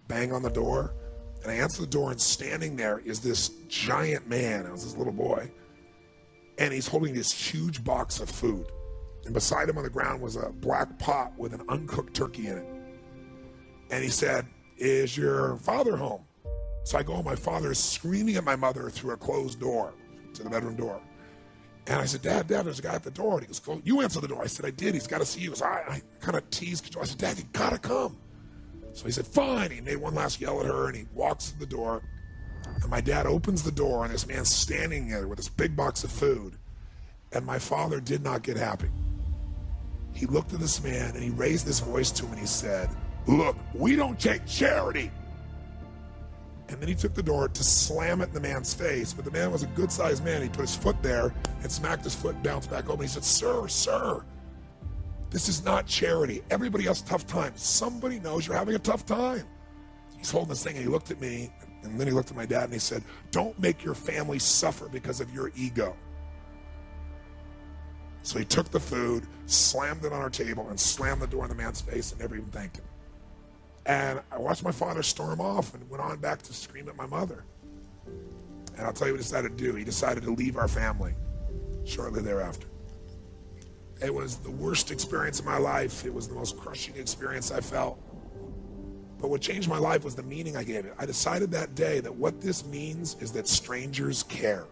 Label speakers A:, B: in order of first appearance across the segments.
A: bang on the door, and I answer the door, and standing there is this giant man. It was this little boy, and he's holding this huge box of food. And beside him on the ground was a black pot with an uncooked turkey in it. And he said, "Is your father home?" So I go, and my father is screaming at my mother through a closed door to the bedroom door. And I said, Dad, there's a guy at the door. And he goes, "Go, you answer the door." I said, "I did. He's got to see you." So I kind of teased. I said, "Dad, you got to come." So he said, "Fine." He made one last yell at her, and he walks to the door. And my dad opens the door, and this man's standing there with this big box of food. And my father did not get happy. He looked at this man, and he raised his voice to him, and he said, "Look, we don't take charity." And then he took the door to slam it in the man's face. But the man was a good-sized man. He put his foot there and smacked his foot and bounced back over. He said, Sir, this is not charity. Everybody has tough times. Somebody knows you're having a tough time." He's holding this thing, and he looked at me, and then he looked at my dad, and he said, "Don't make your family suffer because of your ego." So he took the food, slammed it on our table, and slammed the door in the man's face, and never even thanked him. And I watched my father storm off and went on back to scream at my mother. And I'll tell you what he decided to do. He decided to leave our family shortly thereafter. It was the worst experience of my life. It was the most crushing experience I felt. But what changed my life was the meaning I gave it. I decided that day that what this means is that strangers care.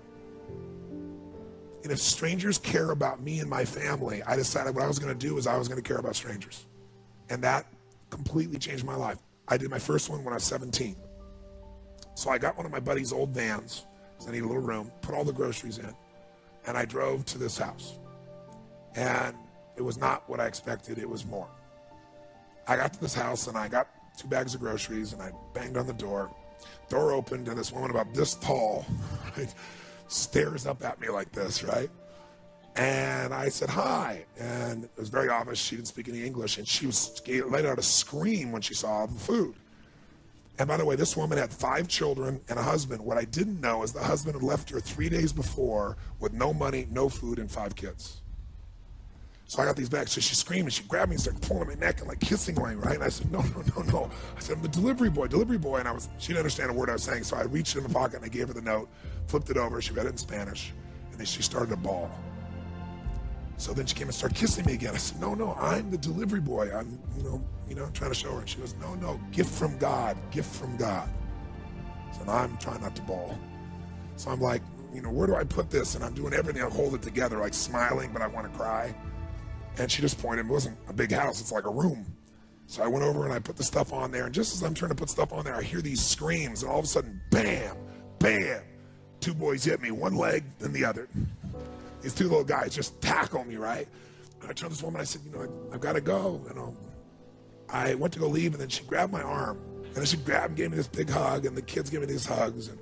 A: And if strangers care about me and my family, I decided what I was going to do is I was going to care about strangers. And that completely changed my life. I did my first one when I was 17. So I got one of my buddy's old vans, because I needed a little room, put all the groceries in, and I drove to this house. And it was not what I expected, it was more. I got to this house, and I got 2 bags of groceries, and I banged on the door. Door opened, and this woman about this tall, right, stares up at me like this, right? And I said, "Hi." And it was very obvious she didn't speak any English, and she let out a scream when she saw the food. And by the way, this woman had 5 children and a husband. What I didn't know is the husband had left her 3 days before with no money, no food, and 5 kids. So I got these bags. So she screamed, and she grabbed me and started pulling my neck and like kissing me, right? And I said, no. I said, "I'm the delivery boy. And she didn't understand a word I was saying. So I reached in the pocket and I gave her the note, flipped it over. She read it in Spanish, and then she started to bawl. So then she came and started kissing me again. I said, no, I'm the delivery boy. I'm, trying to show her. And she goes, no, gift from God. So now I'm trying not to bawl. So I'm like, where do I put this? And I'm doing everything to hold it together, like smiling, but I want to cry. And she just pointed. It wasn't a big house. It's like a room. So I went over and I put the stuff on there. And just as I'm trying to put stuff on there, I hear these screams. And all of a sudden, bam, bam. 2 boys hit me, one leg, then the other. These 2 little guys just tackle me, right? And I told this woman, I said, I've got to go. I went to go leave, and then she grabbed my arm. And then she grabbed and gave me this big hug, and the kids gave me these hugs. And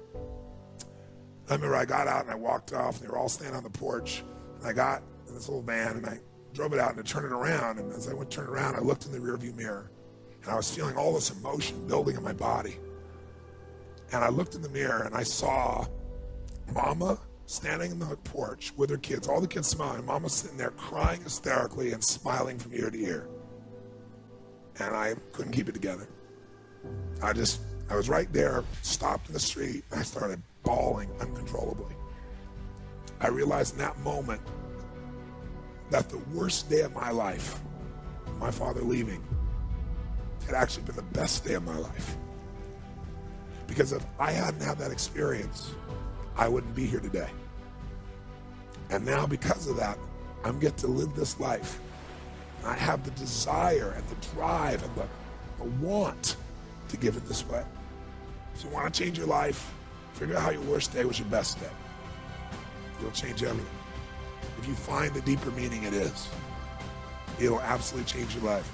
A: I remember I got out and I walked off, and they were all standing on the porch. And I got in this little van, and I drove it out and I turned it around. And as I went to turn it around, I looked in the rearview mirror, and I was feeling all this emotion building in my body. And I looked in the mirror, and I saw Mama standing in the porch with her kids, all the kids smiling. Mama sitting there crying hysterically and smiling from ear to ear. And I couldn't keep it together. I was right there, stopped in the street, and I started bawling uncontrollably. I realized in that moment that the worst day of my life, my father leaving, had actually been the best day of my life. Because if I hadn't had that experience, I wouldn't be here today. And now because of that, I'm get to live this life. And I have the desire and the drive and the want to give it this way. If you want to change your life, figure out how your worst day was your best day. It'll change everything. If you find the deeper meaning it is, it'll absolutely change your life.